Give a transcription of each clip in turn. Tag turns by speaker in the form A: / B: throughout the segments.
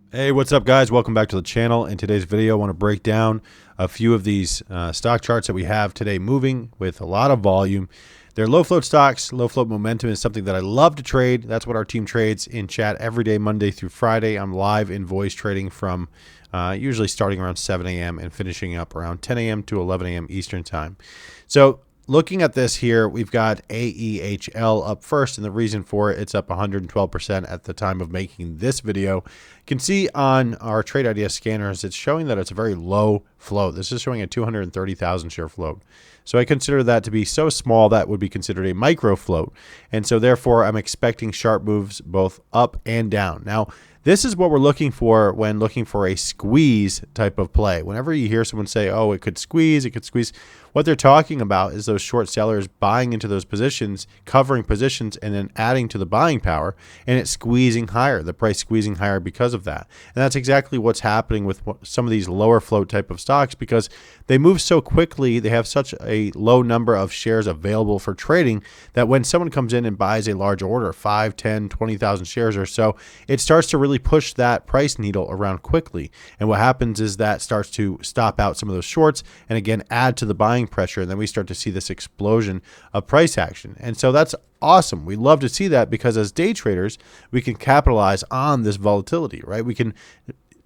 A: Hey, what's up, guys? Welcome back to the channel. In today's video, I want to break down a few of these stock charts that we have today moving with a lot of volume. They're low float stocks. Low float momentum is something that I love to trade. That's what our team trades in chat every day, Monday through Friday. I'm live in voice trading from usually starting around 7 a.m. and finishing up around 10 a.m. to 11 a.m. Eastern time. So looking at this here, we've got AEHL up first, and the reason for it, it's up 112% at the time of making this video. You can see on our trade idea scanners, it's showing that it's a very low float. This is showing a 230,000 share float. So I consider that to be so small that would be considered a micro float. And so therefore, I'm expecting sharp moves both up and down. Now, this is what we're looking for when looking for a squeeze type of play. Whenever you hear someone say, oh, it could squeeze, what they're talking about is those short sellers buying into those positions, covering positions, and then adding to the buying power, and it's squeezing higher, the price squeezing higher because of that. And that's exactly what's happening with some of these lower float type of stocks, because they move so quickly, they have such a low number of shares available for trading that when someone comes in and buys a large order, 5, 10, 20,000 shares or so, it starts to really push that price needle around quickly. And what happens is that starts to stop out some of those shorts and again add to the buying pressure, and then we start to see this explosion of price action. And so that's awesome. We love to see that because as day traders, we can capitalize on this volatility, right? We can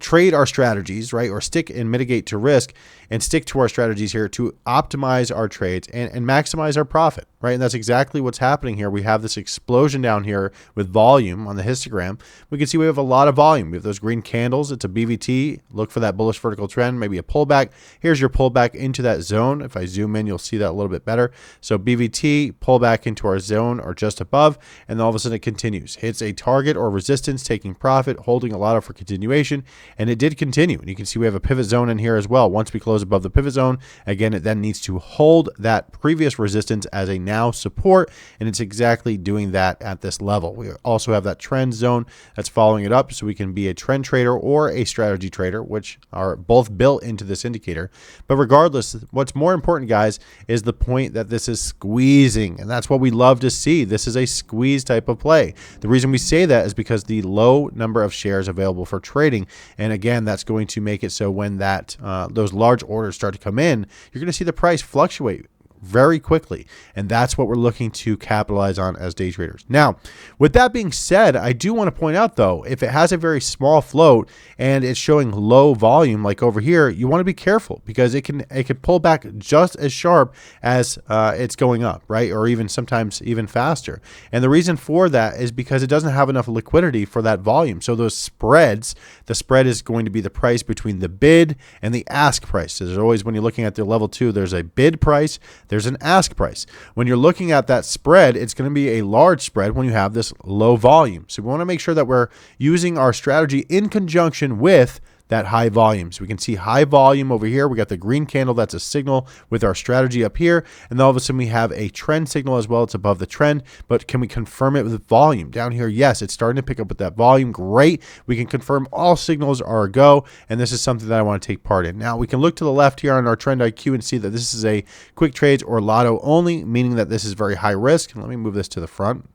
A: trade our strategies, right, or stick and mitigate to risk and stick to our strategies here to optimize our trades and maximize our profit, right? And that's exactly what's happening here. We have this explosion down here with volume on the histogram. We can see we have a lot of volume. We have those green candles. It's a BVT. Look for that bullish vertical trend, maybe a pullback. Here's your pullback into that zone. If I zoom in, you'll see that a little bit better. So BVT, pullback into our zone or just above, and then all of a sudden it continues. Hits a target or resistance, taking profit, holding a lot of for continuation, and it did continue. And you can see we have a pivot zone in here as well. Once we close above the pivot zone, again, it then needs to hold that previous resistance as a now support, and it's exactly doing that at this level. We also have that trend zone that's following it up, so we can be a trend trader or a strategy trader, which are both built into this indicator. But regardless, what's more important, guys, is the point that this is squeezing, and that's what we love to see. This is a squeeze type of play. The reason we say that is because the low number of shares available for trading, and again, that's going to make it so when that those large orders start to come in, you're going to see the price fluctuate very quickly, and that's what we're looking to capitalize on as day traders. Now, with that being said, I do want to point out though, if it has a very small float and it's showing low volume like over here, you want to be careful because it can pull back just as sharp as it's going up, right? Or even sometimes even faster. And the reason for that is because it doesn't have enough liquidity for that volume. So those spreads, the spread is going to be the price between the bid and the ask price. There's always, when you're looking at the level 2, there's a bid price, there's an ask price. When you're looking at that spread, it's going to be a large spread when you have this low volume. So we want to make sure that we're using our strategy in conjunction with that high volume. So we can see high volume over here. We got the green candle. That's a signal with our strategy up here. And then all of a sudden we have a trend signal as well. It's above the trend, but can we confirm it with volume down here? Yes, it's starting to pick up with that volume. Great. We can confirm all signals are a go. And this is something that I want to take part in. Now we can look to the left here on our trend IQ and see that this is a quick trades or lotto only, meaning that this is very high risk. Let me move this to the front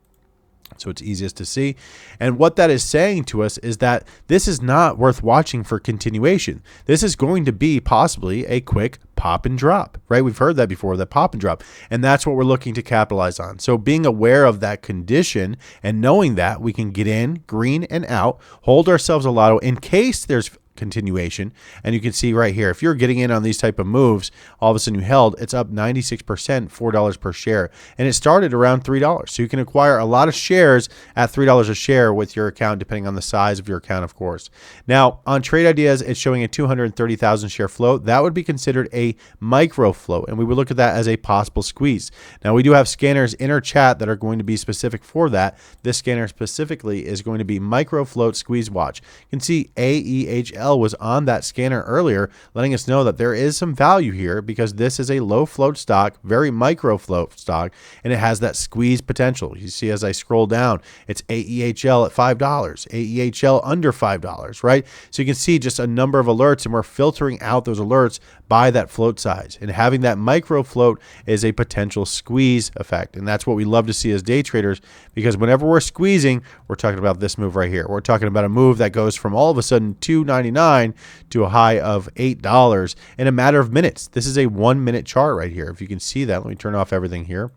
A: so it's easiest to see. And what that is saying to us is that this is not worth watching for continuation. This is going to be possibly a quick pop and drop, right? We've heard that before, that pop and drop. And that's what we're looking to capitalize on. So being aware of that condition and knowing that we can get in, green and out, hold ourselves a lotto in case there's continuation. And you can see right here, if you're getting in on these type of moves, all of a sudden you held, it's up 96%, $4 per share. And it started around $3. So you can acquire a lot of shares at $3 a share with your account, depending on the size of your account, of course. Now on Trade Ideas, it's showing a 230,000 share float. That would be considered a micro float. And we would look at that as a possible squeeze. Now we do have scanners in our chat that are going to be specific for that. This scanner specifically is going to be micro float squeeze watch. You can see AEHL AEHL was on that scanner earlier, letting us know that there is some value here because this is a low float stock, very micro float stock, and it has that squeeze potential. You see as I scroll down, it's AEHL at $5, AEHL under $5, right? So you can see just a number of alerts, and we're filtering out those alerts by that float size. And having that micro float is a potential squeeze effect. And that's what we love to see as day traders, because whenever we're squeezing, we're talking about this move right here. We're talking about a move that goes from all of a sudden $2.99 to a high of $8 in a matter of minutes. This is a 1 minute chart right here. If you can see that, let me turn off everything here.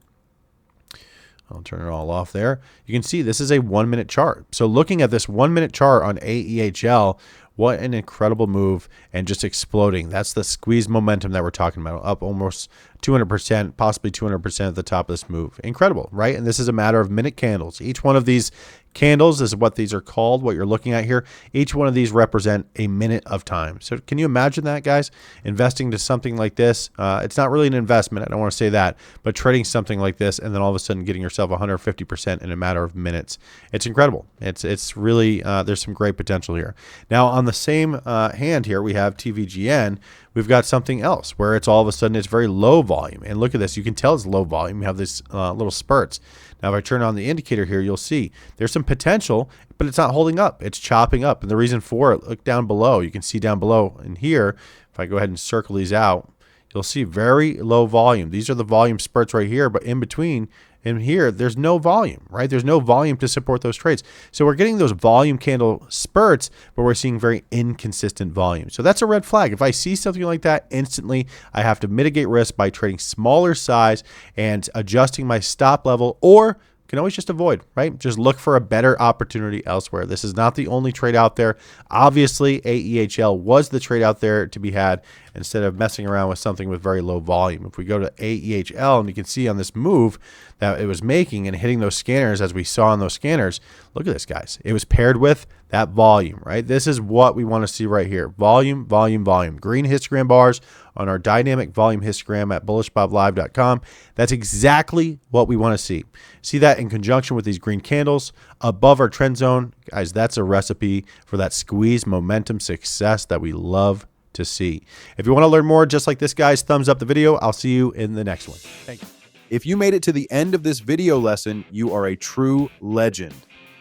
A: I'll turn it all off there. You can see this is a 1 minute chart. So looking at this 1 minute chart on AEHL, what an incredible move, and just exploding. That's the squeeze momentum that we're talking about, up almost 200%, possibly 200% at the top of this move. Incredible, right? And this is a matter of minute candles. Each one of these candles is what these are called, what you're looking at here. Each one of these represent a minute of time. So can you imagine that, guys? Investing to something like this, it's not really an investment, I don't want to say that, but trading something like this and then all of a sudden getting yourself 150% in a matter of minutes. It's incredible. It's really, there's some great potential here. Now on the same hand here, we have TVGN. We've got something else where it's all of a sudden it's very low volume. And look at this. You can tell it's low volume. You have these little spurts. Now, if I turn on the indicator here, you'll see there's some potential, but it's not holding up. It's chopping up. And the reason for it, look down below. You can see down below in here, if I go ahead and circle these out, you'll see very low volume. These are the volume spurts right here, but in between and here, there's no volume, right? There's no volume to support those trades. So we're getting those volume candle spurts, but we're seeing very inconsistent volume. So that's a red flag. If I see something like that, instantly, I have to mitigate risk by trading smaller size and adjusting my stop level, or can always just avoid, right? Just look for a better opportunity elsewhere. This is not the only trade out there. Obviously, AEHL was the trade out there to be had instead of messing around with something with very low volume. If we go to AEHL, and you can see on this move that it was making and hitting those scanners as we saw on those scanners, look at this, guys. It was paired with that volume, right? This is what we want to see right here. Volume, volume, volume. Green histogram bars on our dynamic volume histogram at bullishboblive.com. That's exactly what we want to see. See that in conjunction with these green candles above our trend zone. Guys, that's a recipe for that squeeze momentum success that we love to see. If you want to learn more just like this, guys, thumbs up the video. I'll see you in the next one. Thank you.
B: If you made it to the end of this video lesson, you are a true legend.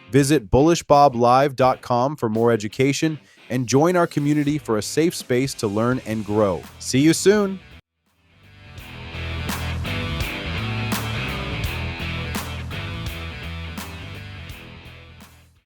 B: Visit bullishboblive.com for more education and join our community for a safe space to learn and grow. See you soon.